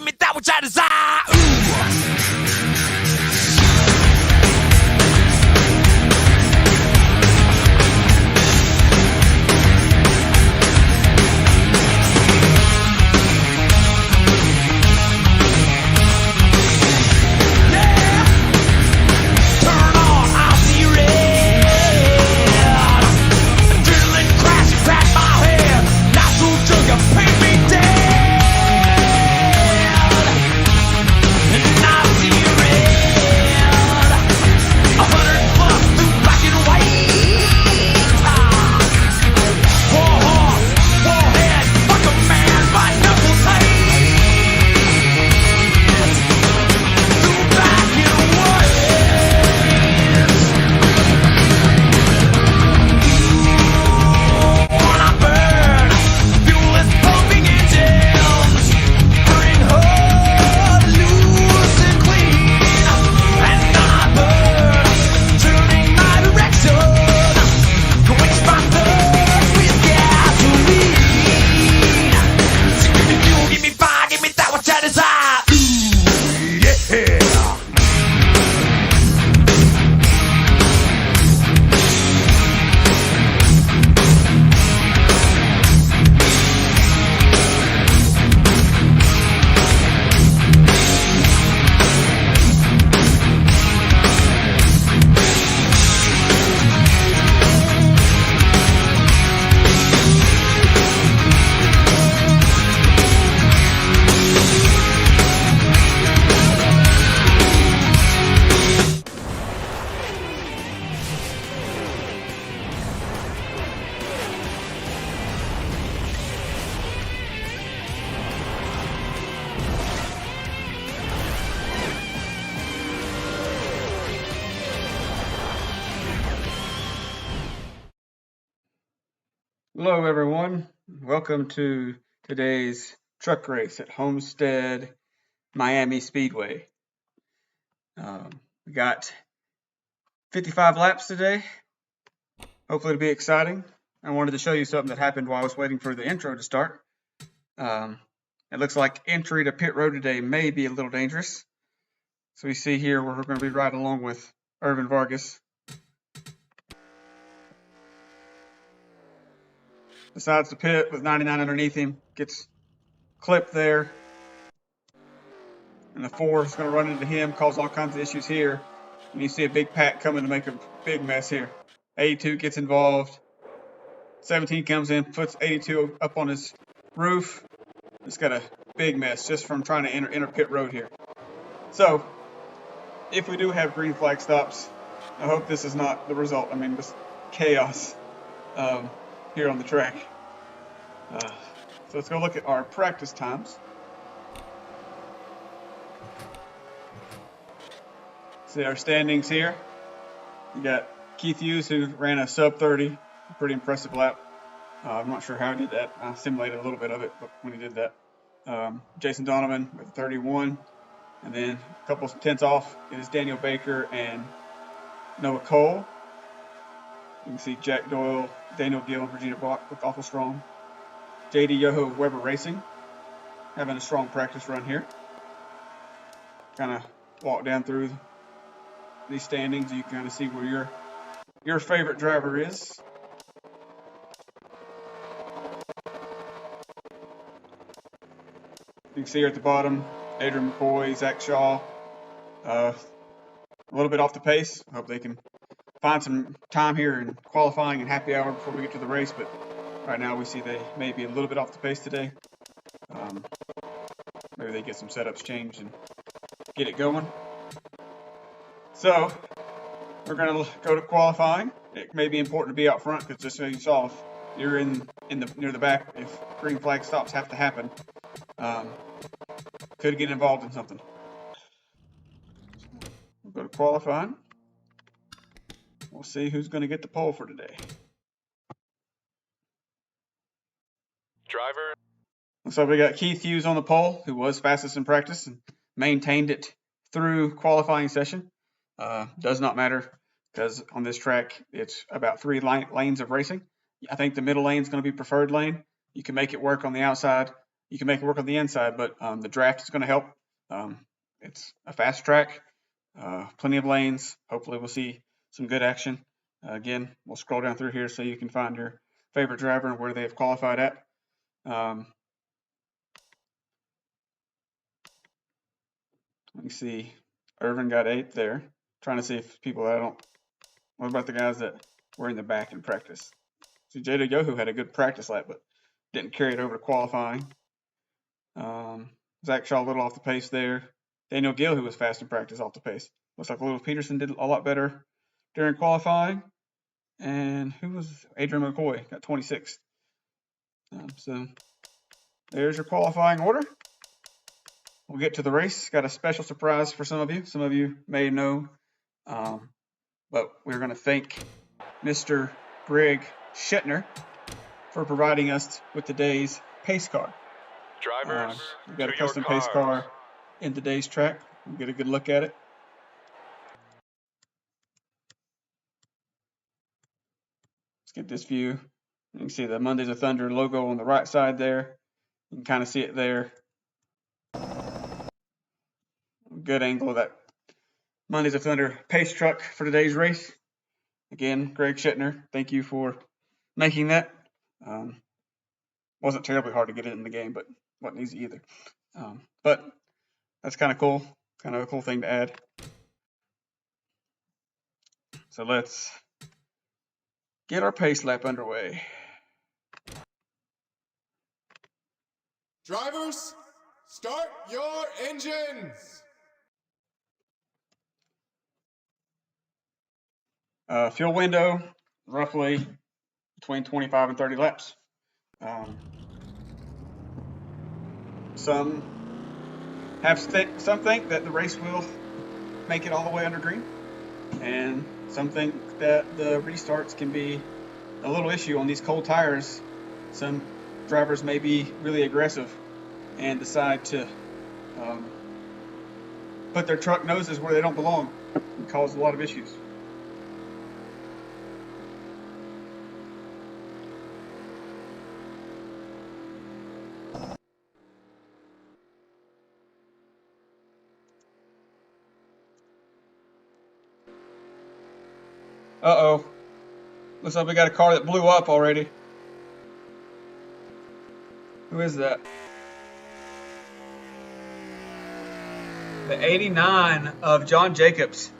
me that which I desire. Ooh. Hello everyone, welcome to today's truck race at Homestead, Miami Speedway. We got 55 laps today, hopefully it'll be exciting. I wanted to show you something that happened while I was waiting for the intro to start. It looks like entry to pit road today may be a little dangerous. So we see here where we're going to be riding along with Irvin Vargas. Decides to pit with 99 underneath him, gets clipped there, and the 4 is going to run into him, cause all kinds of issues here, and you see a big pack coming to make a big mess here. 82 gets involved, 17 comes in, puts 82 up on his roof. It's got a big mess just from trying to enter pit road here. So, if we do have green flag stops, I hope this is not the result. I mean, just chaos here on the track. So let's go look at our practice times. See our standings here. We got Keith Hughes, who ran a sub 30, pretty impressive lap. I'm not sure how he did that. I simulated a little bit of it when he did that. Jason Donovan with 31, and then a couple tenths off is Daniel Baker and Noah Cole. You can see Jack Doyle, Daniel Gill, and Virginia Block look awful strong. JD Yoho Weber Racing having a strong practice run here. Kind of walk down through these standings. You can kind of see where your favorite driver is. You can see here at the bottom, Adrian McCoy, Zach Shaw, a little bit off the pace. I hope they can find some time here in qualifying and happy hour before we get to the race, but right now we see they may be a little bit off the pace today. Maybe they get some setups changed and get it going. So we're going to go to qualifying. It may be important to be out front because just so you saw, if you're near the back, if green flag stops have to happen, could get involved in something. We'll go to qualifying. We'll see who's going to get the pole for today. Driver. So we got Keith Hughes on the pole, who was fastest in practice and maintained it through qualifying session. Does not matter because on this track, it's about 3 lanes of racing. I think the middle lane is going to be preferred lane. You can make it work on the outside. you can make it work on the inside, but the draft is going to help. It's a fast track, plenty of lanes. Hopefully we'll see some good action. Again, we'll scroll down through here so you can find your favorite driver and where they have qualified at. Let me see. Irvin got 8th there. Trying to see if people that I don't. What about the guys that were in the back in practice? See, Jada Yohu had a good practice lap, but didn't carry it over to qualifying. Zach Shaw a little off the pace there. Daniel Gill, who was fast in practice, off the pace. Looks like Little Peterson did a lot better during qualifying. And who was Adrian McCoy? Got 26th. So there's your qualifying order. We'll get to the race. Got a special surprise for some of you. Some of you may know. But we're going to thank Mr. Greg Shetner for providing us with today's pace car. Drivers, we've got a custom pace car in today's track. We'll get a good look at it. Let's get this view. You can see the Mondays of Thunder logo on the right side there. You can kind of see it there. Good angle of that Mondays of Thunder pace truck for today's race. Again, Greg Shetner, thank you for making that. Wasn't terribly hard to get it in the game, but wasn't easy either. But that's kind of cool. Kind of a cool thing to add. So let's get our pace lap underway. Drivers, start your engines! Fuel window, roughly between 25 and 30 laps. Some think that the race will make it all the way under green, and some think that the restarts can be a little issue on these cold tires. Some drivers may be really aggressive and decide to put their truck noses where they don't belong and cause a lot of issues. Uh-oh. Looks like we got a car that blew up already. Who is that? The 89 of John Jacobs,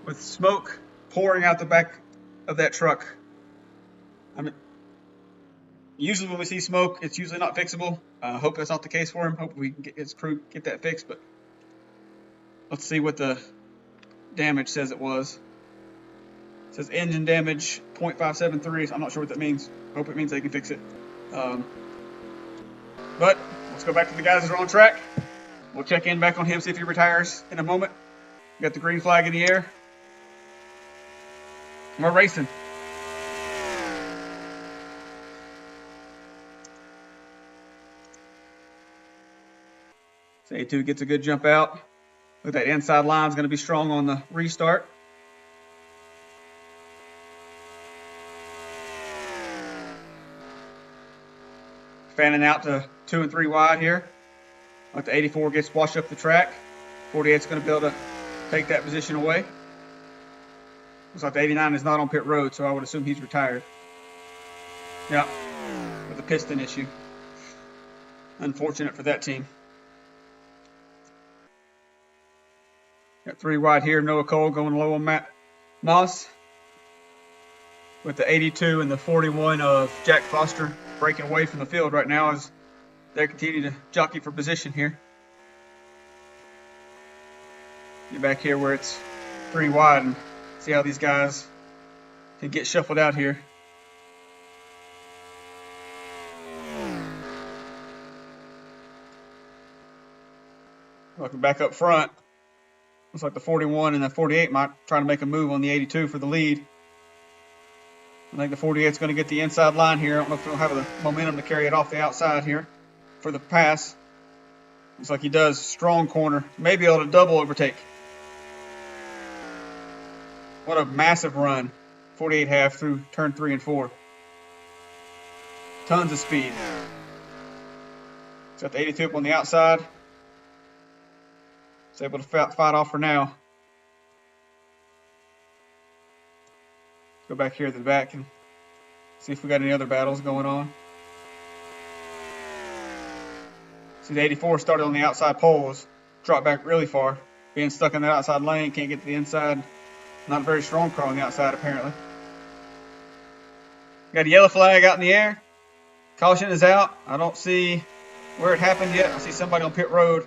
with smoke pouring out the back of that truck. I mean, usually when we see smoke, it's usually not fixable. Hope that's not the case for him. Hope we can get his crew get that fixed. But let's see what the damage says it was. It says engine damage 0.573. I'm not sure what that means. Hope it means they can fix it. But let's go back to the guys that are on track. We'll check in back on him, see if he retires in a moment. We got the green flag in the air. We're racing. So A2 gets a good jump out. Look, that inside line is going to be strong on the restart. Fanning out to 2 and 3 wide here. Like the 84 gets washed up the track. 48's going to be able to take that position away. Looks like the 89 is not on pit road, so I would assume he's retired. Yeah, with a piston issue. Unfortunate for that team. Got 3 wide here. Noah Cole going low on Matt Moss. With the 82 and the 41 of Jack Foster breaking away from the field right now as they continue to jockey for position here. Get back here where it's 3 wide and see how these guys can get shuffled out here. Looking back up front, looks like the 41 and the 48 might try to make a move on the 82 for the lead. I think the 48 is going to get the inside line here. I don't know if he'll have the momentum to carry it off the outside here for the pass. Looks like he does. Strong corner. Maybe able to double overtake. What a massive run. 48 half through turn 3 and 4. Tons of speed. 48 is going to get the inside line here. I don't know if he'll have the momentum to carry it off the outside here for the pass. Looks like he does. Strong corner. Maybe able to double overtake. What a massive run. 48 half through turn 3 and 4. 4. Tons of speed. got the 82 up on the outside. It's able to fight off for now. Go back here to the back and see if we got any other battles going on. See, the 84 started on the outside poles, dropped back really far, being stuck in that outside lane, can't get to the inside. Not a very strong car on the outside, apparently. Got a yellow flag out in the air. Caution is out. I don't see where it happened yet. I see somebody on pit road.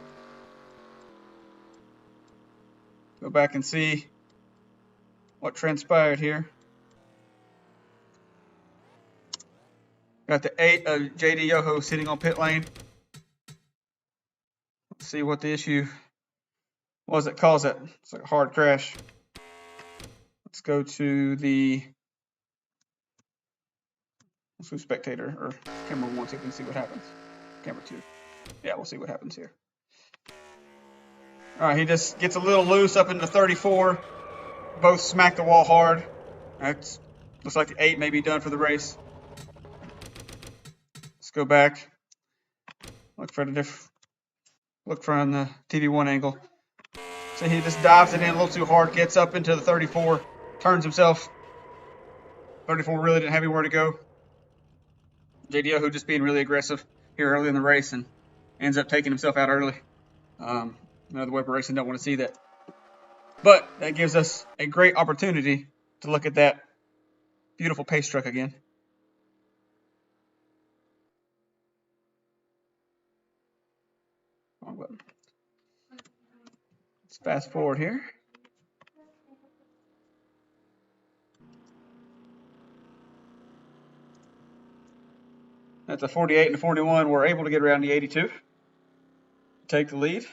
Go back and see what transpired here. Got the 8 of JD Yoho sitting on pit lane. Let's see what the issue was that caused that. It's like a hard crash. Let's go to the spectator or camera 1 so we can see what happens. Camera 2. Yeah, we'll see what happens here. All right, he just gets a little loose up into 34. Both smack the wall hard. Looks like the 8 may be done for the race. Let's go back. Look from the TV1 angle. So he just dives it in a little too hard, gets up into the 34, turns himself. 34 really didn't have anywhere to go. JD Yoho just being really aggressive here early in the race and ends up taking himself out early. The Weber Racing don't want to see that. But that gives us a great opportunity to look at that beautiful pace truck again. Wrong button. Let's fast forward here. That's a 48 and a 41. We're able to get around the 82. Take the lead.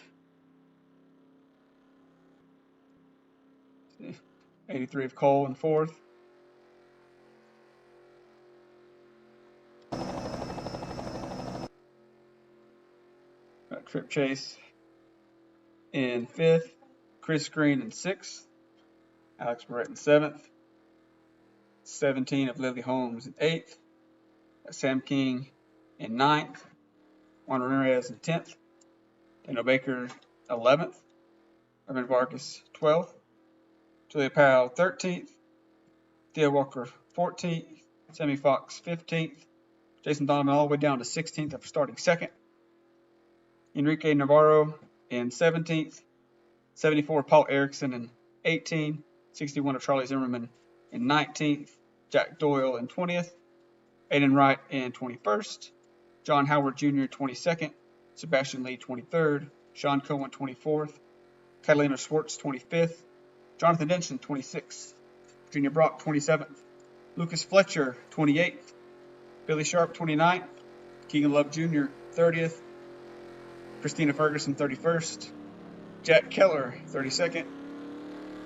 83 of Cole in 4th. Got Trip Chase in 5th. Chris Green in 6th. Alex Barrett in 7th. 17 of Lily Holmes in 8th. Got Sam King in 9th. Juan Ramirez in 10th. Daniel Baker 11th. Urban Vargas 12th. Julia Powell 13th. Theo Walker 14th. Sammy Fox 15th. Jason Donovan all the way down to 16th after starting 2nd. Enrique Navarro in 17th. 74 Paul Erickson in 18th. 61 of Charlie Zimmerman in 19th. Jack Doyle in 20th. Aiden Wright in 21st. John Howard Jr. 22nd. Sebastian Lee 23rd. Sean Cohen 24th. Catalina Schwartz 25th. Jonathan Denson 26th. Virginia Brock 27th. Lucas Fletcher 28th. Billy Sharp 29th. Keegan Love Jr. 30th. Christina Ferguson 31st. Jack Keller 32nd.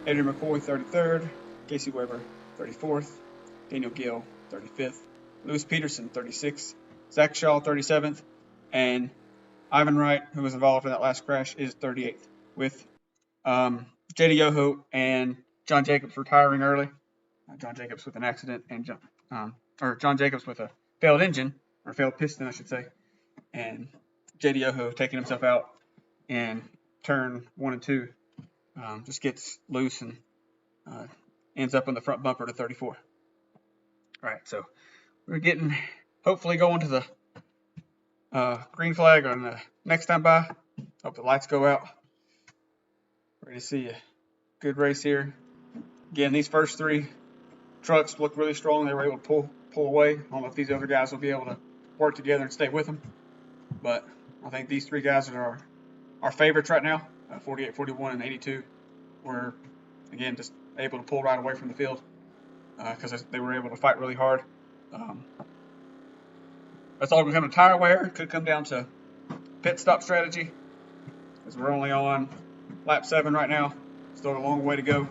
Adrian McCoy 33rd. Casey Weber 34th. Daniel Gill 35th. Lewis Peterson 36th. Zach Shaw 37th. And Ivan Wright, who was involved in that last crash, is 38th. With JD Yoho and John Jacobs retiring early. John Jacobs with an accident and John Jacobs with a failed engine, or failed piston, I should say. And JD Yoho taking himself out in turn 1 and 2. Just gets loose and ends up in the front bumper to 34. All right, so we're getting, hopefully going to the green flag on the next time by. Hope the lights go out. Ready to see a good race here. Again, these first 3 trucks look really strong. They were able to pull away. I don't know if these other guys will be able to work together and stay with them. But I think these 3 guys are our favorites right now. 48, 41, and 82 were, again, just able to pull right away from the field because they were able to fight really hard. That's all going to come to tire wear. It could come down to pit stop strategy because we're only on lap 7 right now. Still a long way to go.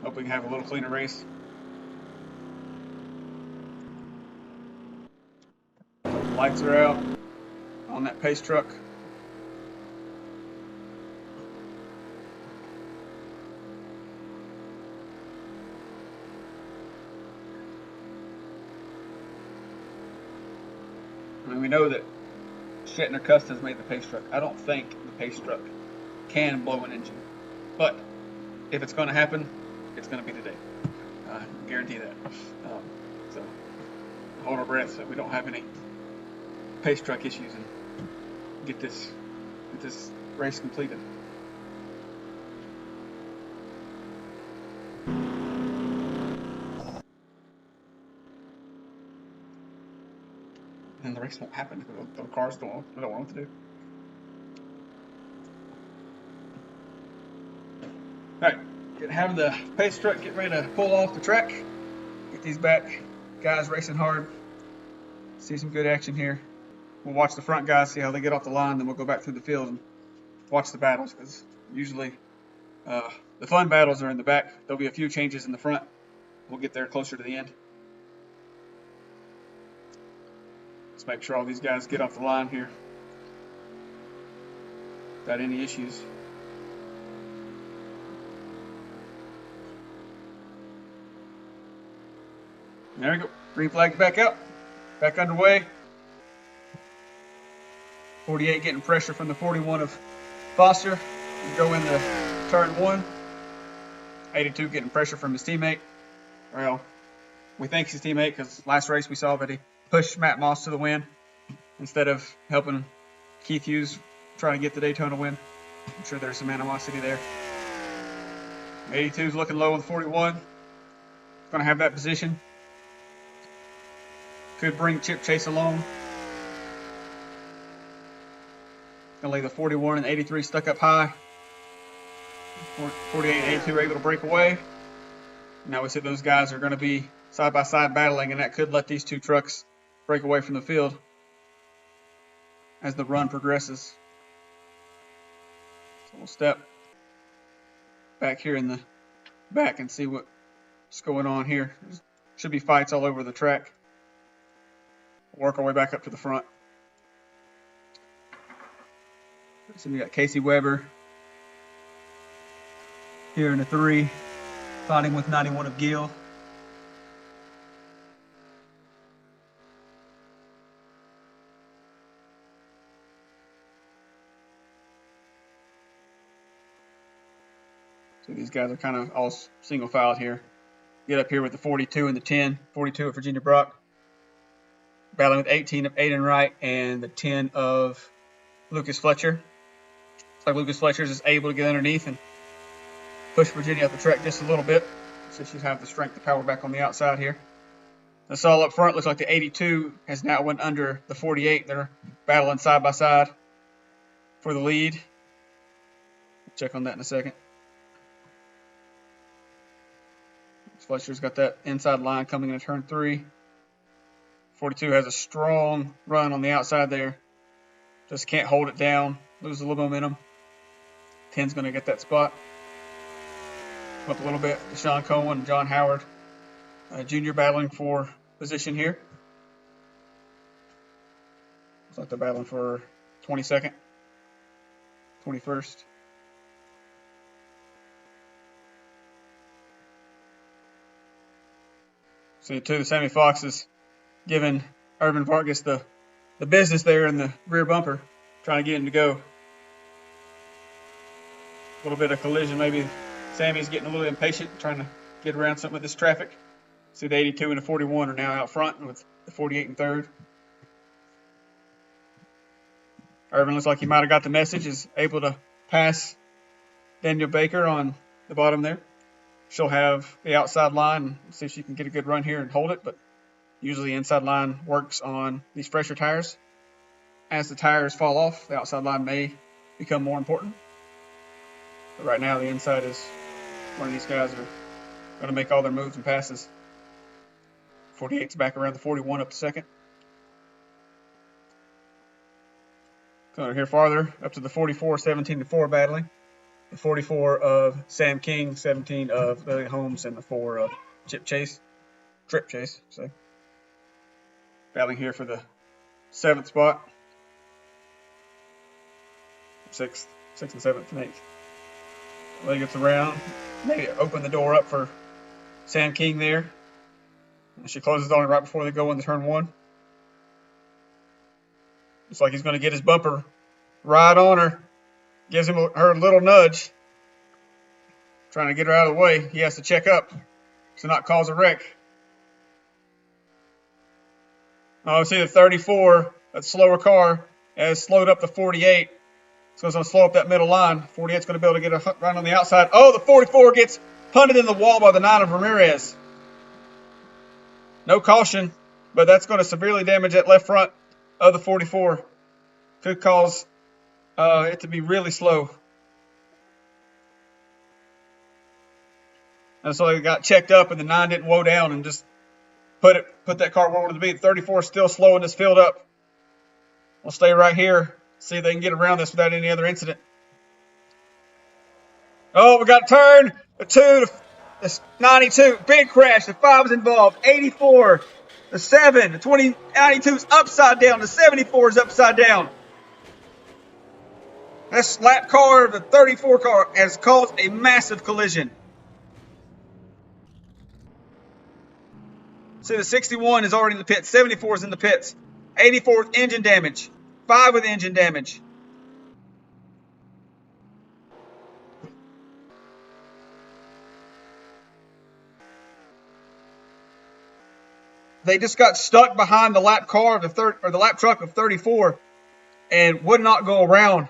Hope we can have a little cleaner race. Lights are out on that pace truck. I mean, we know that Shetner Customs made the pace truck. I don't think the pace truck can blow an engine, but if it's going to happen, it's going to be today. I guarantee that. So hold our breath so we don't have any pace truck issues and get this race completed. And the race won't happen because the cars don't want what to do. Alright, have the pace truck get ready to pull off the track. Get these back guys racing hard. See some good action here. We'll watch the front guys, see how they get off the line, then we'll go back through the field and watch the battles, because usually the fun battles are in the back. There'll be a few changes in the front. We'll get there closer to the end. Let's make sure all these guys get off the line here without any issues. There we go. Green flag back out. Back underway. 48 getting pressure from the 41 of Foster. We go into turn 1. 82 getting pressure from his teammate. Well, we think his teammate, because last race we saw that he pushed Matt Moss to the win instead of helping Keith Hughes try to get the Daytona win. I'm sure there's some animosity there. 82 is looking low on the 41. Going to have that position. Could bring Chip Chase along. Gonna leave the 41 and 83 stuck up high. 48 and 82 are able to break away. Now we see those guys are going to be side by side battling, and that could let these two trucks break away from the field as the run progresses. So we'll step back here in the back and see what's going on here. There should be fights all over the track. Work our way back up to the front. So we got Casey Weber here in the 3, fighting with 91 of Gill. So these guys are kind of all single filed here. Get up here with the 42 and the 10. 42 of Virginia Brock. Battling with 18 of Aiden Wright and the 10 of Lucas Fletcher. Looks like Lucas Fletcher is able to get underneath and push Virginia up the track just a little bit. So she'll have the strength to power back on the outside here. That's all up front. Looks like the 82 has now went under the 48. They're battling side by side for the lead. Check on that in a second. Fletcher's got that inside line coming into turn 3. 42 has a strong run on the outside there. Just can't hold it down. Lose a little momentum. 10's going to get that spot. Up a little bit. Deshaun Cohen and John Howard Jr. battling for position here. Looks like they're battling for 22nd, 21st. See, too, the Sammy Fox is giving Irvin Vargas the business there in the rear bumper, trying to get him to go. A little bit of collision, maybe Sammy's getting a little impatient, trying to get around some of this traffic. See, the 82 and the 41 are now out front with the 48 and 3rd. Irvin looks like he might have got the message, is able to pass Daniel Baker on the bottom there. She'll have the outside line and see if she can get a good run here and hold it, but usually the inside line works on these fresher tires. As the tires fall off, the outside line may become more important. But right now, the inside is where these guys are going to make all their moves and passes. 48's back around the 41 up to second. Coming here farther, up to the 44, 17-4 battling. The 44 of Sam King, 17 of Lily Holmes, and the 4 of Trip Chase. So battling here for the 7th spot. 6th and 7th and 8th. Lee gets around, maybe open the door up for Sam King there. And she closes on it right before they go into turn 1. Looks like he's going to get his bumper right on her. Gives her a little nudge. Trying to get her out of the way. He has to check up to not cause a wreck. Oh, see the 34, that slower car, has slowed up the 48. So it's going to slow up that middle line. 48's going to be able to get a run on the outside. Oh, the 44 gets punted in the wall by the 9 of Ramirez. No caution, but that's going to severely damage that left front of the 44. Could cause it to be really slow. And so they got checked up, and the 9 didn't woe down and just put that car where it wanted to be. The 34 is still slowing this field up. We'll stay right here, see if they can get around this without any other incident. Oh, we got a turn. The 2, the 92, big crash. The 5 is involved. 84, the 7, the 92 is upside down. The 74 is upside down. That slap car of the 34 car has caused a massive collision. See, the 61 is already in the pits. 74 is in the pits. 84 with engine damage. 5 with engine damage. They just got stuck behind the lap car of the lap truck of 34 and would not go around.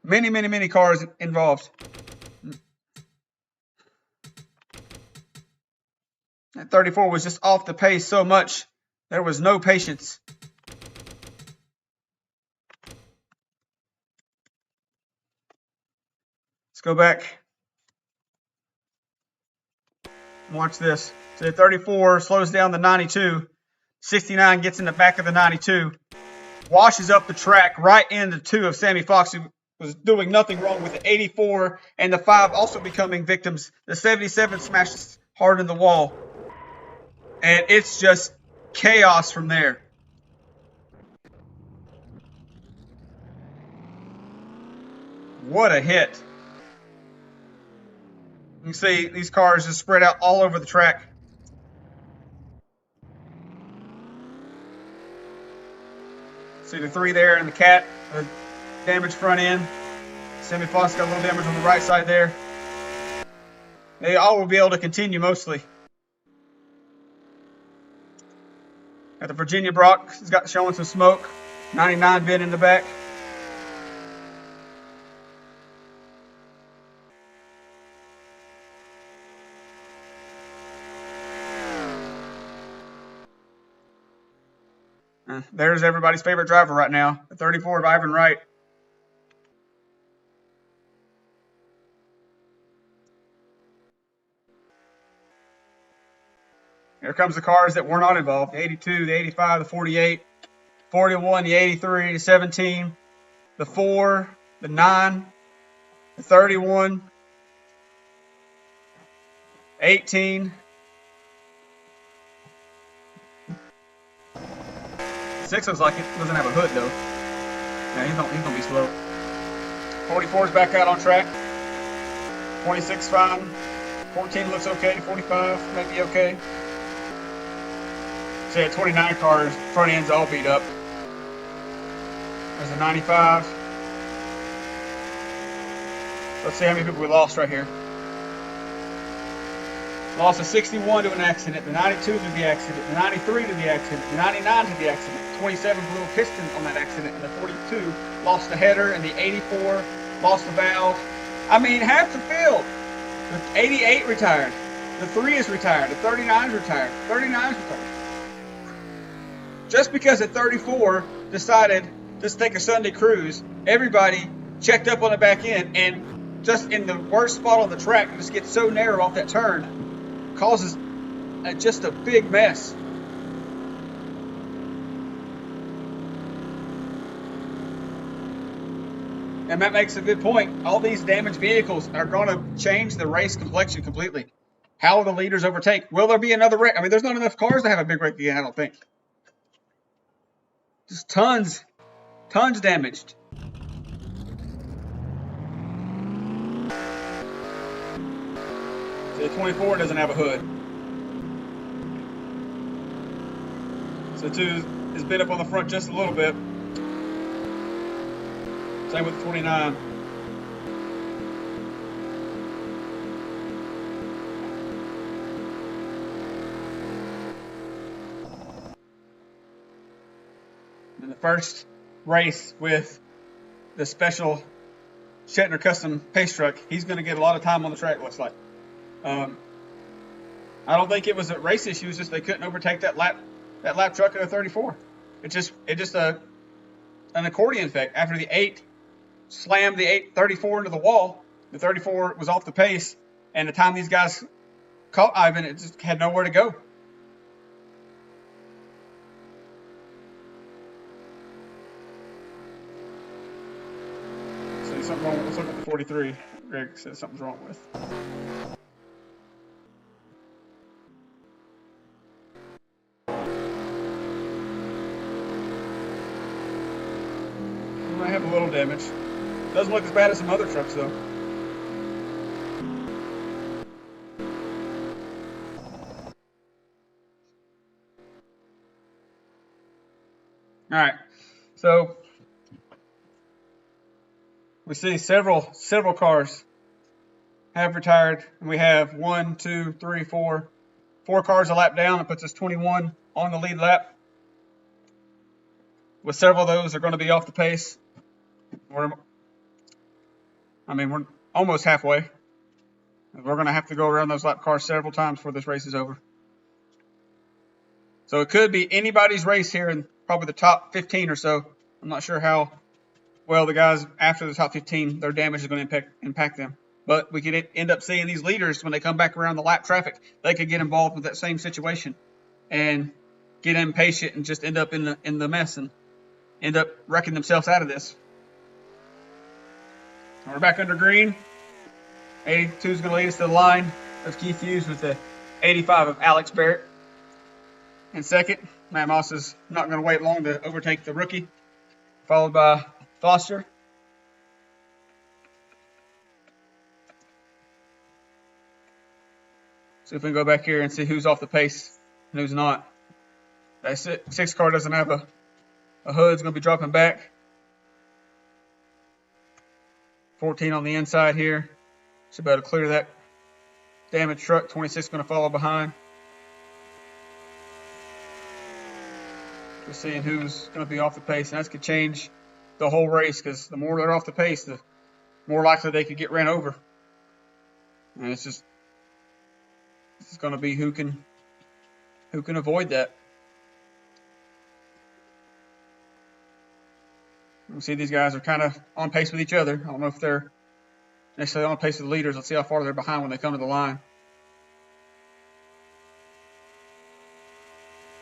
Many cars involved. That 34 was just off the pace so much, there was no patience. Let's go back. Watch this. So the 34 slows down the 92. 69 gets in the back of the 92. Washes up the track right into 2 of Sammy Fox, who was doing nothing wrong with the 84 and the 5 also becoming victims. The 77 smashes hard in the wall. And it's just chaos from there. What a hit. You can see these cars just spread out all over the track. See the 3 there and the cat, the damaged front end. Sammy Fox got a little damage on the right side there. They all will be able to continue mostly. Got the Virginia Brock, he's got showing some smoke. 99 VIN in the back. There's everybody's favorite driver right now, the 34 of Ivan Wright. Here comes the cars that were not involved. The 82, the 85, the 48, 41, the 83, the 17, the 4, the 9, the 31, 18, 6 looks like it doesn't have a hood though. Yeah, he's gonna be slow. 44 is back out on track. 26 fine. 14 looks okay. 45 might be okay. So yeah, 29 cars, front end's all beat up. There's a 95. Let's see how many people we lost right here. Lost a 61 to an accident, the 92 to the accident, the 93 to the accident, the 99 to the accident, 27 blew a piston on that accident, and the 42 lost the header, and the 84 lost the valve. I mean, half the field. The 88 retired. The 3 is retired. The 39 is retired. 39 is retired. Just because the 34 decided just to take a Sunday cruise, everybody checked up on the back end, and just in the worst spot on the track, just gets so narrow off that turn, causes just a big mess. And Matt makes a good point. All these damaged vehicles are going to change the race complexion completely. How will the leaders overtake? Will there be another wreck? I mean, there's not enough cars to have a big wreck again, I don't think. Just tons damaged. So the 24 doesn't have a hood. So 2 is bit up on the front just a little bit. Same with the 29. In the first race with the special Shetner Custom pace truck, he's going to get a lot of time on the track, looks like. I don't think it was a race issue. It's just they couldn't overtake that lap truck at a 34. It just an accordion effect. After the 8 slammed the 34 into the wall, the 34 was off the pace, and the time these guys caught Ivan, it just had nowhere to go. So something wrong. Let's look at the 43. Greg says something's wrong with. Might have a little damage. Doesn't look as bad as some other trucks though. All right, so we see several cars have retired, and we have 1, 2, 3, 4 cars a lap down. It puts us 21 on the lead lap. With several of those are going to be off the pace. We're almost halfway. We're going to have to go around those lap cars several times before this race is over. So it could be anybody's race here in probably the top 15 or so. I'm not sure how well the guys after the top 15, their damage is going to impact them. But we could end up seeing these leaders when they come back around the lap traffic. They could get involved with that same situation and get impatient and just end up in the mess and end up wrecking themselves out of this. We're back under green. 82 is going to lead us to the line of Keith Hughes with the 85 of Alex Barrett. In second, Matt Moss is not going to wait long to overtake the rookie, followed by Foster. See if we can go back here and see who's off the pace and who's not. That 6 car doesn't have a hood. It's going to be dropping back. 14 on the inside here. Should be able to clear that damaged truck. 26 going to follow behind. Just seeing who's going to be off the pace. And that could change the whole race, because the more they're off the pace, the more likely they could get ran over. And it's going to be who can avoid that. You see these guys are kind of on pace with each other. I don't know if they're necessarily on pace with the leaders. Let's see how far they're behind when they come to the line.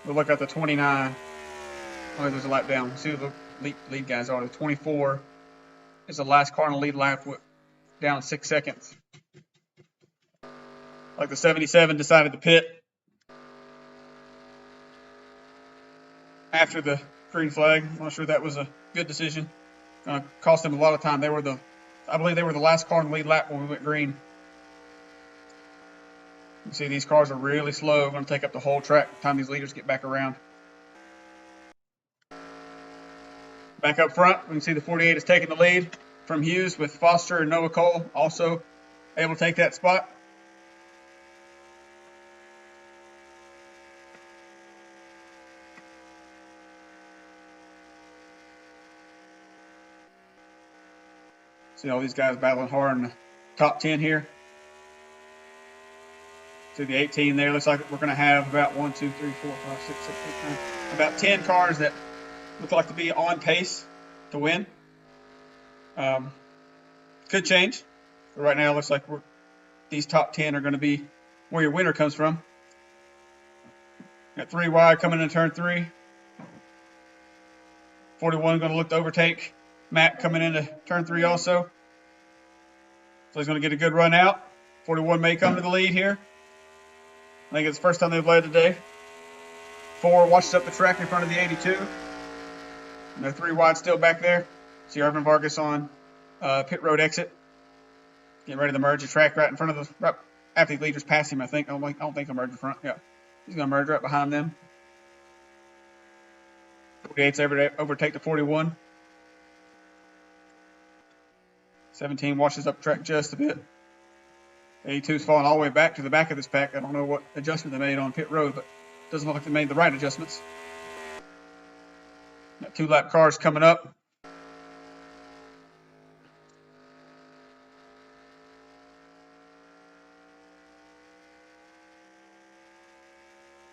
We'll look at the 29. Oh, there's a lap down. See who the lead guys are. The 24 is the last car in the lead lap, down 6 seconds. Like the 77 decided to pit after the green flag. I'm not sure that was a good decision. Cost them a lot of time. I believe they were the last car in the lead lap when we went green. You see these cars are really slow. Going to take up the whole track by the time these leaders get back around. Back up front, we can see the 48 is taking the lead from Hughes, with Foster and Noah Cole also able to take that spot. See all these guys battling hard in the top 10 here. See the 18 there. Looks like we're going to have about 1, 2, 3, 4, 5, 6, 7, 8, 9. About 10 cars that look like to be on pace to win. Could change. But right now, it looks like these top 10 are going to be where your winner comes from. Got 3 wide coming into turn 3. 41 going to look to overtake Matt coming into turn 3 also. So he's going to get a good run out. 41 may come to the lead here. I think it's the first time they've led today. 4 watches up the track in front of the 82. And they're 3 wide still back there. See Irvin Vargas on pit road exit. Getting ready to merge the track right in front of right after the leaders pass him, I think. I don't think he'll merge in front. Yeah. He's going to merge right behind them. 48's able to overtake the 41. 17 washes up track just a bit. 82's falling all the way back to the back of this pack. I don't know what adjustment they made on pit road, but it doesn't look like they made the right adjustments. Got 2 lap cars coming up.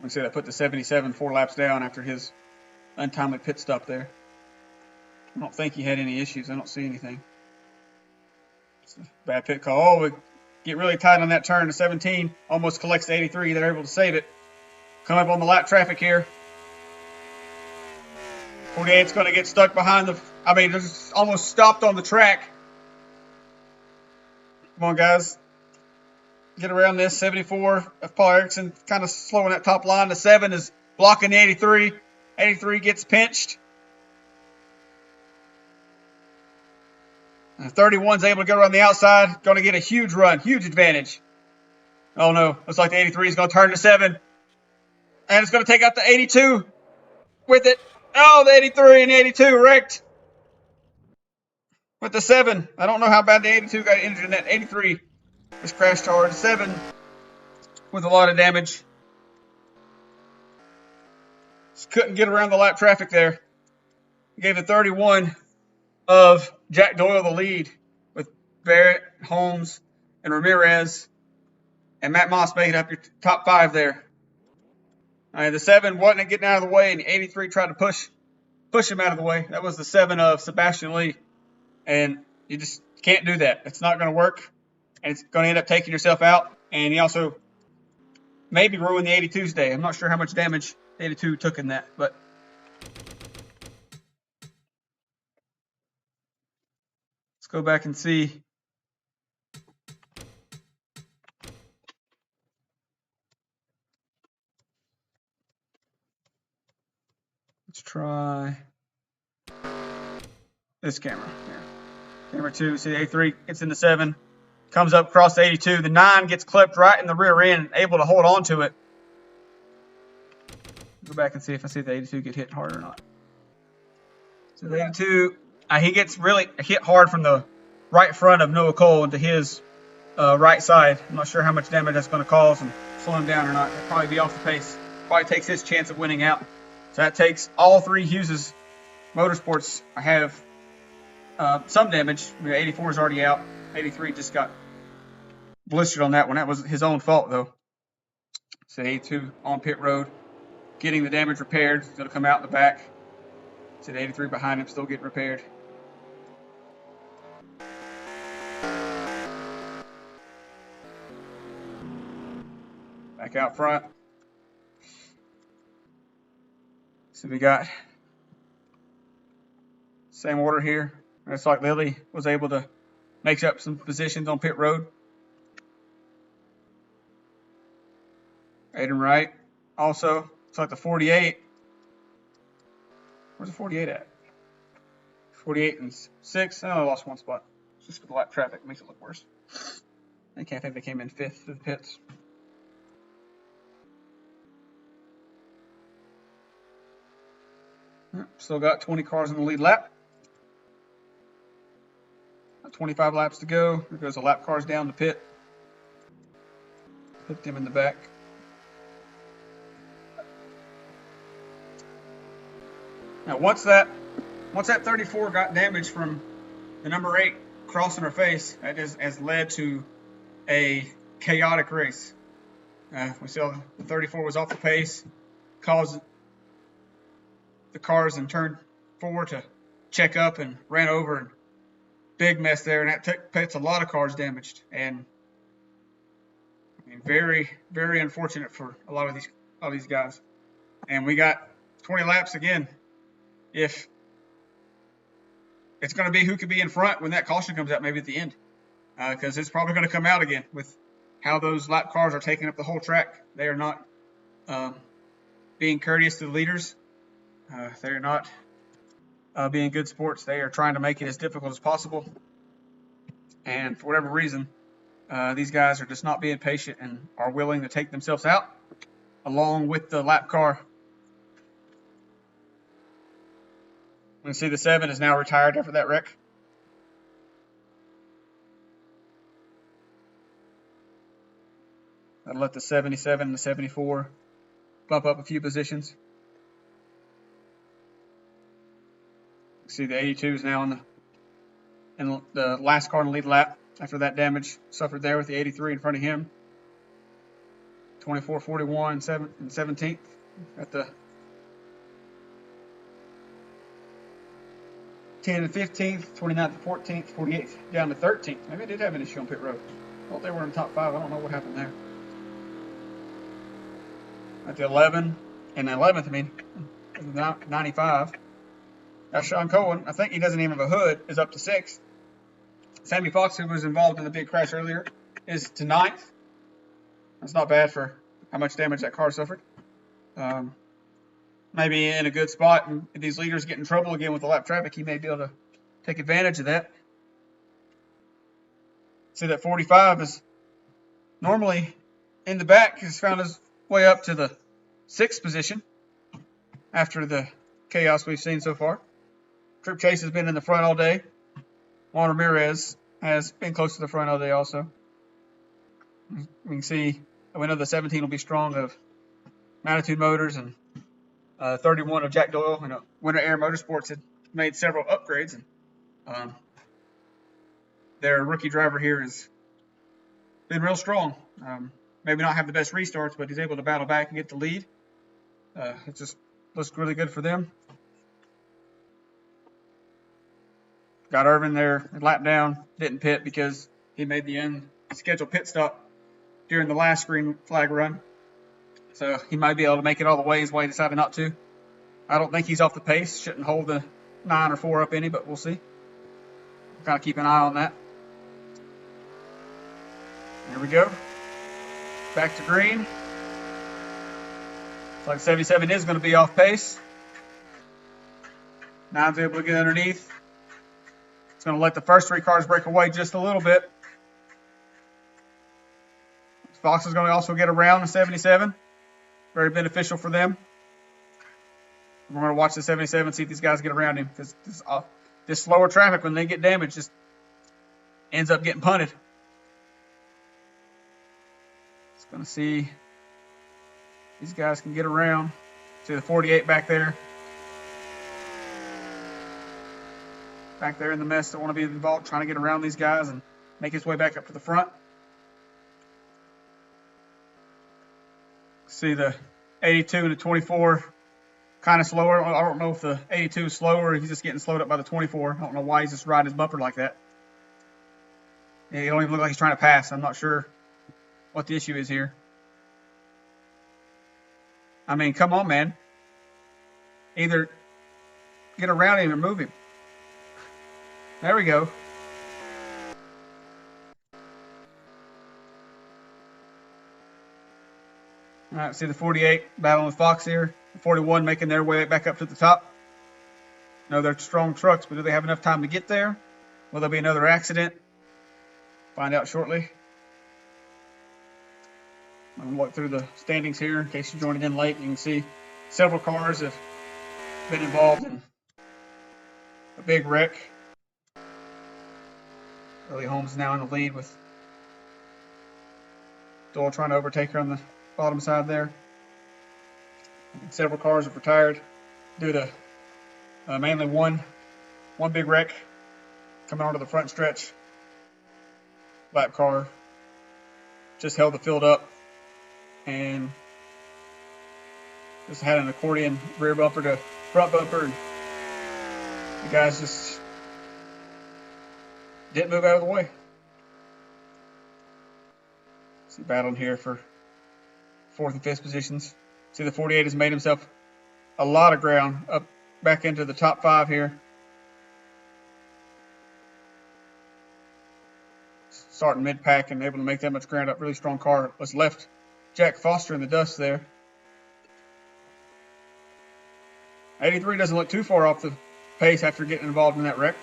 Like I said, I put the 77 4 laps down after his untimely pit stop there. I don't think he had any issues. I don't see anything. It's a bad pit call. Oh, we get really tight on that turn. The 17 almost collects the 83. They're able to save it. Come up on the lap traffic here. 48's going to get stuck behind the... just almost stopped on the track. Come on, guys. Get around this. 74 of Paul Erickson kind of slowing that top line. The 7 is blocking the 83. 83 gets pinched. And 31's able to go around the outside. Going to get a huge run. Huge advantage. Oh, no. Looks like the 83 is going to turn to 7. And it's going to take out the 82 with it. Oh, the 83 and the 82 wrecked with the 7. I don't know how bad the 82 got injured in that. 83 was crash hard. 7 with a lot of damage. Just couldn't get around the lap traffic there. Gave the 31 of Jack Doyle the lead with Barrett, Holmes, and Ramirez. And Matt Moss made up your top 5 there. The 7 wasn't getting out of the way, and the 83 tried to push him out of the way. That was the 7 of Sebastian Lee. And you just can't do that. It's not going to work. And it's going to end up taking yourself out. And he also maybe ruined the 82's day. I'm not sure how much damage the 82 took in that. But let's go back and see. Let's try this camera here. Camera 2, see the 83 gets in the 7, comes up across the 82. The 9 gets clipped right in the rear end, able to hold on to it. Go back and see if I see the 82 get hit hard or not. So the 82, he gets really hit hard from the right front of Noah Cole into his right side. I'm not sure how much damage that's going to cause and slow him down or not. He'll probably be off the pace. Probably takes his chance of winning out. So that takes all 3 Hughes Motorsports have some damage. 84 is already out. 83 just got blistered on that one. That was his own fault, though. So 82 on pit road, getting the damage repaired. He's going to come out in the back. So 83 behind him, still getting repaired. Back out front. So we got same order here. It's like Lily was able to make up some positions on pit road. Aiden Wright also. It's like the 48. Where's the 48 at? 48 and 6. Oh, I lost one spot. Just for the lap traffic makes it look worse. I can't think they came in 5th through the pits. Still got 20 cars in the lead lap. 25 laps to go. There goes the lap cars down the pit. Put them in the back. Now once that 34 got damaged from the number 8 crossing her face, that has led to a chaotic race. We saw the 34 was off the pace, caused the cars in turn 4 to check up and ran over, and big mess there, and that puts a lot of cars damaged. And I mean, very, very unfortunate for a lot of these guys. And we got 20 laps again. If it's going to be who could be in front when that caution comes out, maybe at the end, because it's probably going to come out again with how those lap cars are taking up the whole track. They are not being courteous to the leaders. They're not being good sports. They are trying to make it as difficult as possible. And for whatever reason, these guys are just not being patient and are willing to take themselves out along with the lap car. We can see the 7 is now retired after that wreck. That'll let the 77 and the 74 bump up a few positions. You see the 82 is now in the last car in the lead lap after that damage suffered there with the 83 in front of him. 24, 41, and 17th at the 10 and 15th, 29th and 14th, 48th down to 13th. Maybe I did have an issue on pit road. Thought they were in the top 5. I don't know what happened there. At the 11 and the 11th, I mean, 95. Now Sean Cohen, I think he doesn't even have a hood, is up to 6th. Sammy Fox, who was involved in the big crash earlier, is to 9th. That's not bad for how much damage that car suffered. Maybe in a good spot, and if these leaders get in trouble again with the lap traffic, he may be able to take advantage of that. See that 45 is normally in the back, has found his way up to the 6th position after the chaos we've seen so far. Trip Chase has been in the front all day. Juan Ramirez has been close to the front all day also. We can see, we know the 17 will be strong of Magnitude Motors, and 31 of Jack Doyle. You know, Winter Air Motorsports had made several upgrades, and their rookie driver here has been real strong. Maybe not have the best restarts, but he's able to battle back and get the lead. It just looks really good for them. Got Irvin there, lap down, didn't pit because he made the scheduled pit stop during the last green flag run. So he might be able to make it all the way. His way decided not to. I don't think he's off the pace. Shouldn't hold the 9 or 4 up any, but we'll see. Kind of keep an eye on that. Here we go. Back to green. Looks like 77 is going to be off pace. 9's able to get underneath. It's going to let the first 3 cars break away just a little bit. Fox is going to also get around the 77. Very beneficial for them. We're going to watch the 77, see if these guys get around him, because this slower traffic, when they get damaged, just ends up getting punted. Just going to see these guys can get around. See the 48 back there. Back there in the mess, don't want to be involved, trying to get around these guys and make his way back up to the front. See the 82 and the 24 kind of slower. I don't know if the 82 is slower or he's just getting slowed up by the 24. I don't know why he's just riding his bumper like that. Yeah, he don't even look like he's trying to pass. I'm not sure what the issue is here. I mean, come on, man. Either get around him or move him. There we go. All right, see the 48 battling with Fox here. The 41 making their way back up to the top. No, they're strong trucks, but do they have enough time to get there? Will there be another accident? Find out shortly. I'm going to look through the standings here in case you're joining in late. You can see several cars have been involved in a big wreck. Lily Holmes now in the lead with Doyle trying to overtake her on the bottom side there. And several cars have retired due to mainly one big wreck coming onto the front stretch. Lap car just held the field up and just had an accordion rear bumper to front bumper, and the guys just didn't move out of the way. See battling here for 4th and 5th positions. See the 48 has made himself a lot of ground up back into the top 5 here. Starting mid-pack and able to make that much ground up. Really strong car. What's left Jack Foster in the dust there. 83 doesn't look too far off the pace after getting involved in that wreck.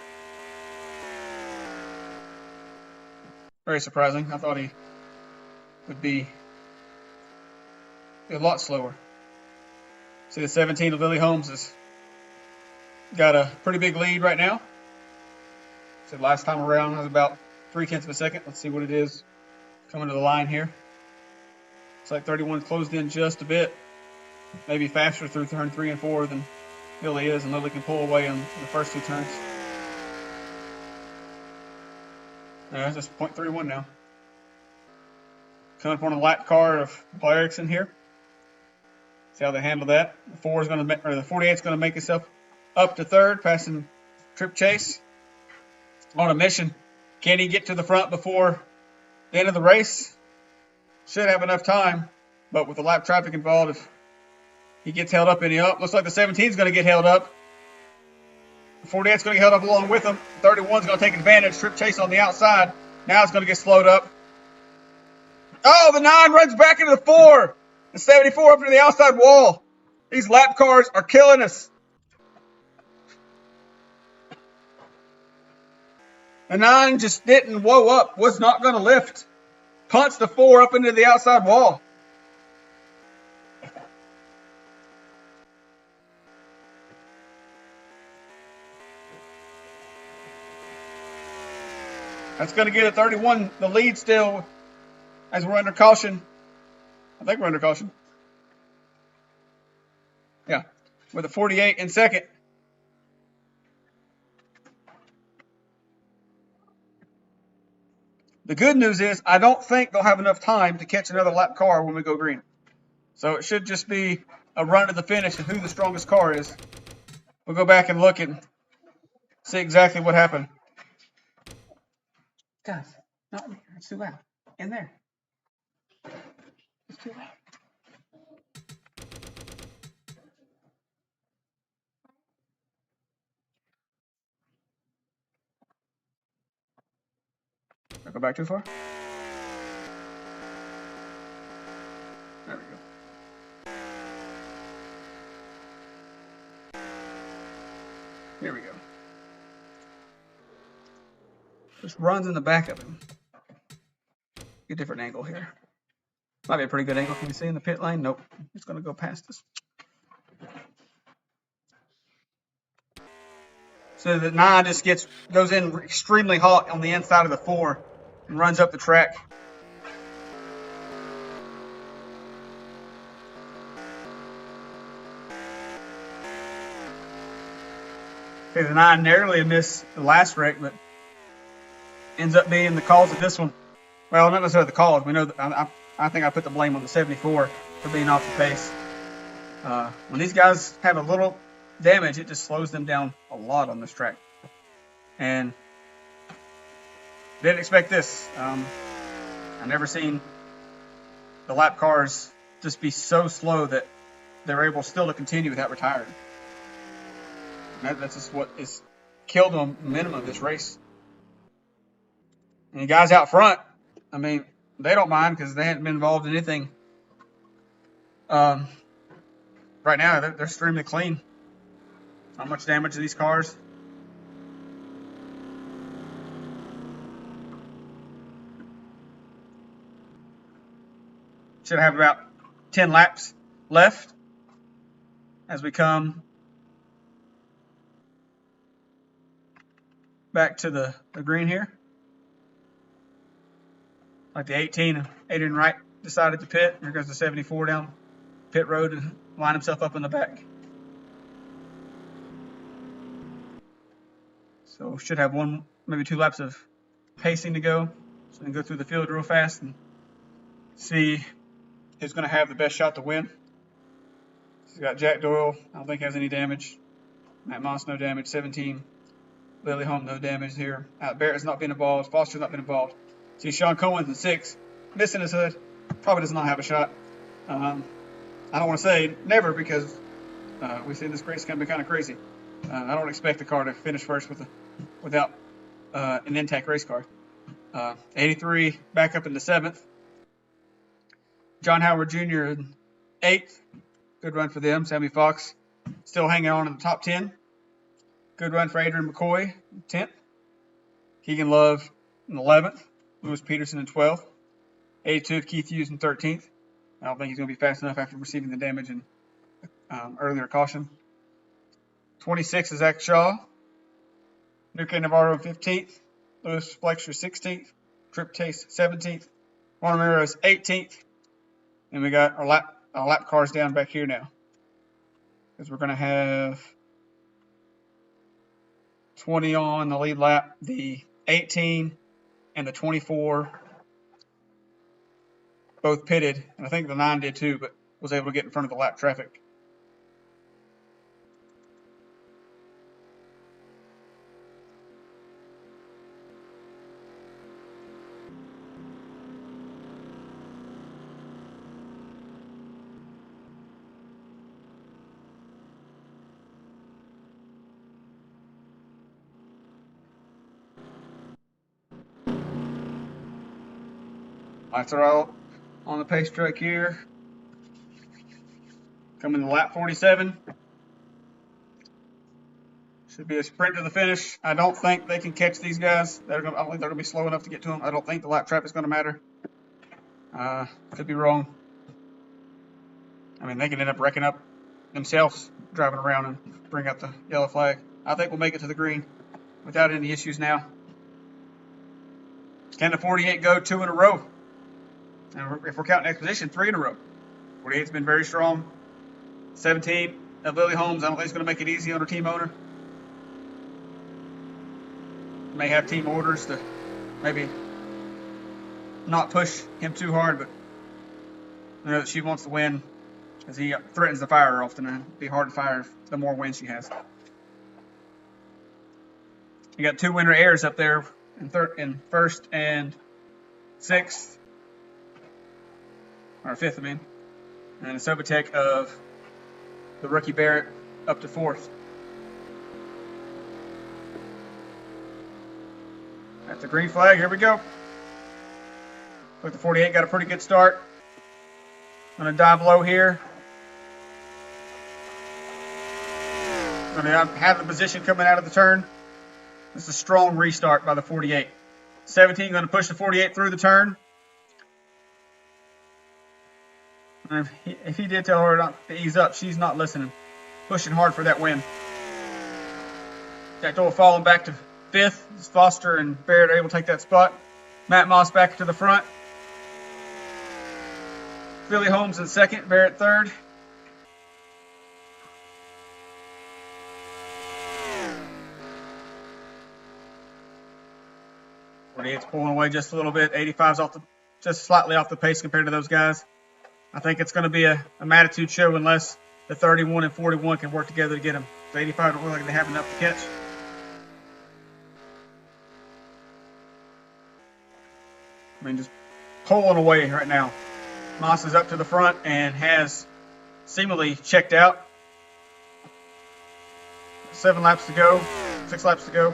Very surprising. I thought he would be a lot slower. See the 17 of Lily Holmes is got a pretty big lead right now. So last time around was about 0.3 of a second. Let's see what it is coming to the line here. Looks like 31 closed in just a bit. Maybe faster through turn 3 and 4 than Lily is, and Lily can pull away on the first 2 turns. Yeah, it's just 0.31 now. Coming up on a lap car of Paul Erickson here. See how they handle that. The 48 is going to make itself up to third, passing Trip Chase on a mission. Can he get to the front before the end of the race? Should have enough time, but with the lap traffic involved, if he gets held up looks like the 17 is going to get held up. The 48 is going to get held up along with him. 31 is going to take advantage. Trip Chase on the outside. Now it's going to get slowed up. Oh, the 9 runs back into the 4. The 74 up into the outside wall. These lap cars are killing us. The 9 just didn't up. Was not going to lift. Punched the 4 up into the outside wall. That's going to get a 31 the lead still as we're under caution. I think we're under caution. Yeah, with a 48 in second. The good news is I don't think they'll have enough time to catch another lap car when we go green. So it should just be a run to the finish of who the strongest car is. We'll go back and look and see exactly what happened. Guys, not in here. It's too loud. In there. It's too loud. Did I go back too far? There we go. Here we go. Just runs in the back of him. Get a different angle here. Might be a pretty good angle. Can you see in the pit lane? Nope. It's going to go past us. So the 9 just goes in extremely hot on the inside of the 4 and runs up the track. Okay, the 9 narrowly missed the last wreck, but ends up being the cause of this one. Well, not necessarily the cause. We know that I think I put the blame on the 74 for being off the pace. When these guys have a little damage, it just slows them down a lot on this track. And didn't expect this. I've never seen the lap cars just be so slow that they're able still to continue without retiring. That's just what has killed them minimum of this race. And the guys out front, I mean, they don't mind because they haven't been involved in anything. Right now, they're extremely clean. Not much damage to these cars. Should have about 10 laps left as we come back to the green here. Like the 18, Adrian Wright decided to pit. Here goes the 74 down pit road and line himself up in the back. So should have 1, maybe 2 laps of pacing to go. So we can go through the field real fast and see who's going to have the best shot to win. He's got Jack Doyle. I don't think has any damage. Matt Moss, no damage. 17. Lily Holm, no damage here. Barrett has not been involved. Foster's not been involved. See Sean Cohen's in 6. Missing his hood. Probably does not have a shot. I don't want to say never because we see this race can be kind of crazy. I don't expect the car to finish first without an intact race car. 83 back up in the 7th. John Howard Jr. in 8th. Good run for them. Sammy Fox still hanging on in the top 10. Good run for Adrian McCoy, 10th. Keegan Love in 11th. Lewis Peterson in 12th. 82 Keith Hughes in 13th. I don't think he's going to be fast enough after receiving the damage and earlier caution. 26 is Zach Shaw. Nuke Navarro 15th. Lewis Fletcher 16th. Trip Taste 17th. Juan Ramirez 18th. And we got our lap cars down back here now. Because we're going to have 20 on the lead lap, the 18 and the 24 both pitted, and I think the 9 did too, but was able to get in front of the lap traffic. Lights are all on the pace track here. Coming to lap 47. Should be a sprint to the finish. I don't think they can catch these guys. I don't think they're going to be slow enough to get to them. I don't think the lap traffic is going to matter. Could be wrong. I mean, they can end up wrecking up themselves driving around and bring up the yellow flag. I think we'll make it to the green without any issues now. Can the 48 go 2 in a row? And if we're counting exposition, 3 in a row. 48's been very strong. 17 of Lily Holmes, I don't think it's going to make it easy on her team owner. May have team orders to maybe not push him too hard, but I know that she wants to win as he threatens to fire her often, and it'd be hard to fire the more wins she has. You got 2 winner airs up there in first and 6th. Or 5th, I mean. And a Sobatech of the rookie Barrett up to 4th. That's the green flag. Here we go. Look, the 48 got a pretty good start. I'm going to dive low here. I'm going to have the position coming out of the turn. This is a strong restart by the 48. 17 going to push the 48 through the turn. And if he did tell her not to ease up, she's not listening. Pushing hard for that win. Jack Doyle falling back to 5th. Foster and Barrett are able to take that spot. Matt Moss back to the front. Philly Holmes in 2nd, Barrett 3rd. It's pulling away just a little bit. 85's just slightly off the pace compared to those guys. I think it's going to be a Matitude show unless the 31 and 41 can work together to get him. The 85 don't look like they have enough to catch. I mean, just pulling away right now. Moss is up to the front and has seemingly checked out. 7 laps to go, 6 laps to go.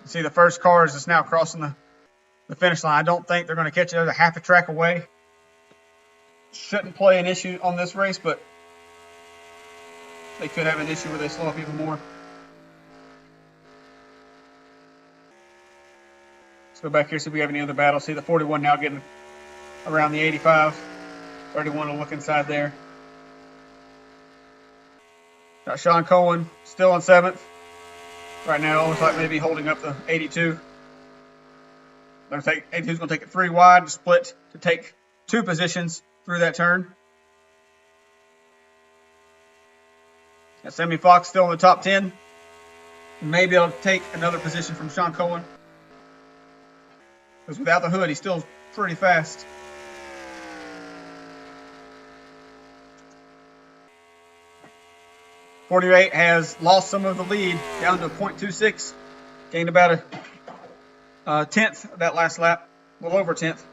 You see the first car is just now crossing the finish line. I don't think they're going to catch it. They're half a track away. Shouldn't play an issue on this race, but they could have an issue where they slow up even more. Let's go back here, see if we have any other battles. See the 41 now getting around the 85. 31 will look inside there. Got Sean Cohen still on 7th. Right now, looks like maybe holding up the 82. 82's going to take it 3 wide, split to take 2 positions through that turn. Got Sammy Fox still in the top 10. Maybe able to take another position from Sean Cohen. Because without the hood, he's still pretty fast. .48 has lost some of the lead down to .26. Gained about a tenth of that last lap, a little over a tenth.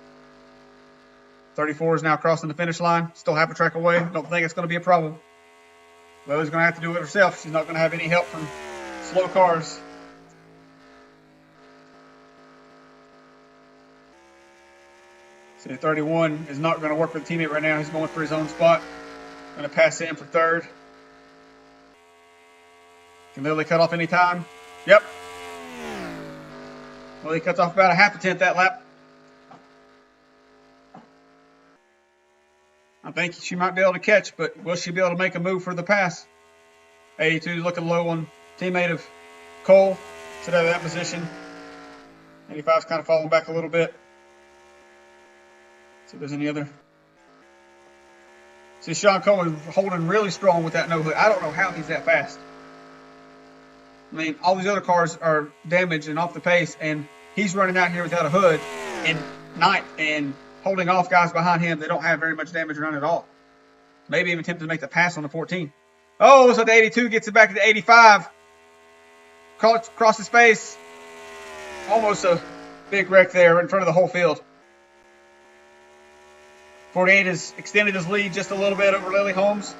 34 is now crossing the finish line. Still half a track away. Don't think it's going to be a problem. Lily's going to have to do it herself. She's not going to have any help from slow cars. See, 31 is not going to work with a teammate right now. He's going for his own spot. Going to pass him for 3rd. Can Lily cut off any time? Yep. Lily cuts off about a half a tenth that lap. I think she might be able to catch, but will she be able to make a move for the pass? 82 looking low on teammate of Cole. Sit out of that position. 85's kind of falling back a little bit. See if there's any other. See, Sean Coleman holding really strong with that no hood. I don't know how he's that fast. I mean, all these other cars are damaged and off the pace, and he's running out here without a hood in ninth and holding off guys behind him that don't have very much damage around at all. Maybe even attempting to make the pass on the 14. Oh, so the 82 gets it back to the 85. Across his face. Almost a big wreck there in front of the whole field. 48 has extended his lead just a little bit over Lily Holmes.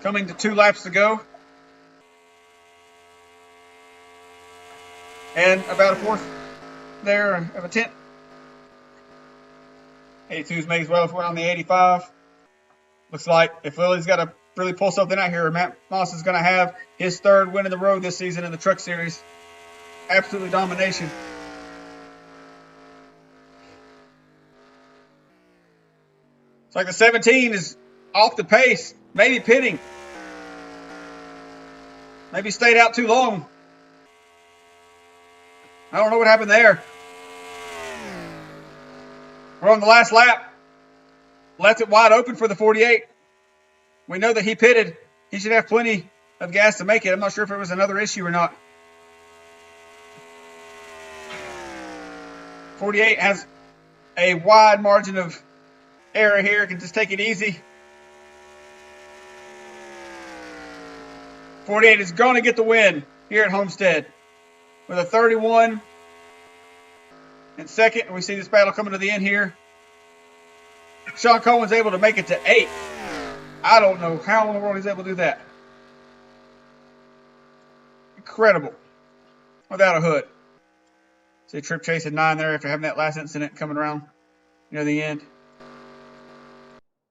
Coming to 2 laps to go. And about a fourth there of a tenth. 82's made his way on the 85. Looks like if Lily's got to really pull something out here, Matt Moss is going to have his 3rd win in the road this season in the Truck Series. Absolutely domination. It's like the 17 is off the pace, maybe pitting. Maybe stayed out too long. I don't know what happened there. We're on the last lap. Left it wide open for the 48. We know that he pitted. He should have plenty of gas to make it. I'm not sure if it was another issue or not. 48 has a wide margin of error here. Can just take it easy. 48 is going to get the win here at Homestead with a 31 in second. We see this battle coming to the end here. Sean Cohen's able to make it to 8. I don't know how in the world he's able to do that. Incredible. Without a hood. See Trip Chase at 9 there after having that last incident coming around near the end.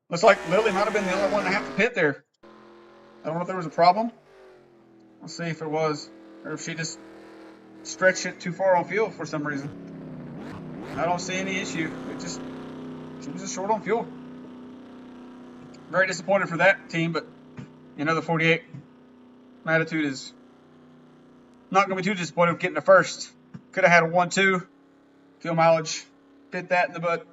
Looks like Lily might have been the only one to have to pit there. I don't know if there was a problem. Let's see if it was, or if she just stretched it too far on fuel for some reason. I don't see any issue. She was just short on fuel. Very disappointed for that team, but you know the 48 attitude is not going to be too disappointed with getting the first. Could have had a 1-2 fuel mileage. Bit that in the butt.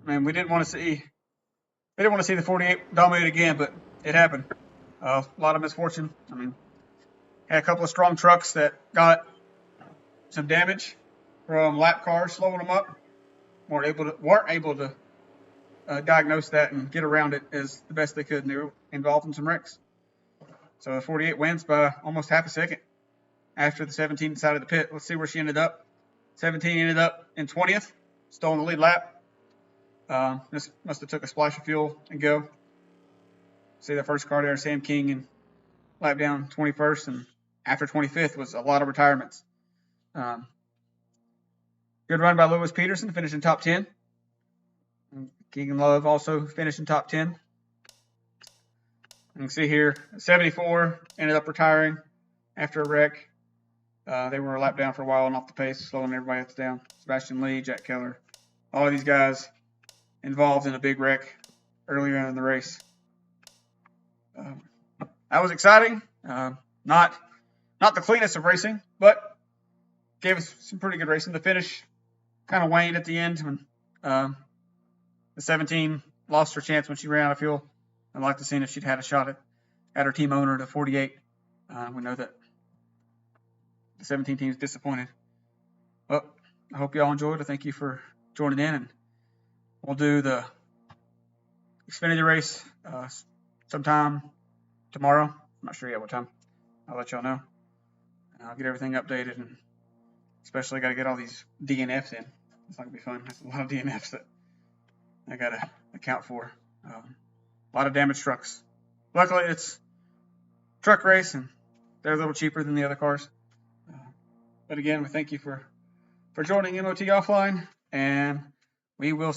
Man, we didn't want to see the 48 dominate again, but it happened. A lot of misfortune. I mean, had a couple of strong trucks that got some damage from lap cars slowing them up. Weren't able to diagnose that and get around it as the best they could, and they were involved in some wrecks. So the 48 wins by almost half a second after the 17 decided to pit. Let's see where she ended up. 17 ended up in 20th, still in the lead lap. This must have took a splash of fuel and go. See the first car there, Sam King, and lap down 21st, and after 25th was a lot of retirements. Good run by Lewis Peterson, finishing top 10. Keegan Love also finishing top 10. You can see here, 74 ended up retiring after a wreck. They were a lap down for a while and off the pace, slowing everybody else down. Sebastian Lee, Jack Keller, all of these guys involved in a big wreck earlier in the race. That was exciting. Not the cleanest of racing, but gave us some pretty good racing. The finish kind of waned at the end when the 17 lost her chance when she ran out of fuel. I'd like to see if she'd had a shot at her team owner, the 48. We know that the 17 team is disappointed. Well, I hope y'all enjoyed. I thank you for joining in, and we'll do the Xfinity race sometime tomorrow. I'm not sure yet what time. I'll let y'all know. I'll get everything updated, and especially got to get all these DNFs in. It's not going to be fun. There's a lot of DNFs that I got to account for. A lot of damaged trucks. Luckily, it's a truck race, and they're a little cheaper than the other cars. But again, we thank you for joining MOT Offline, and we will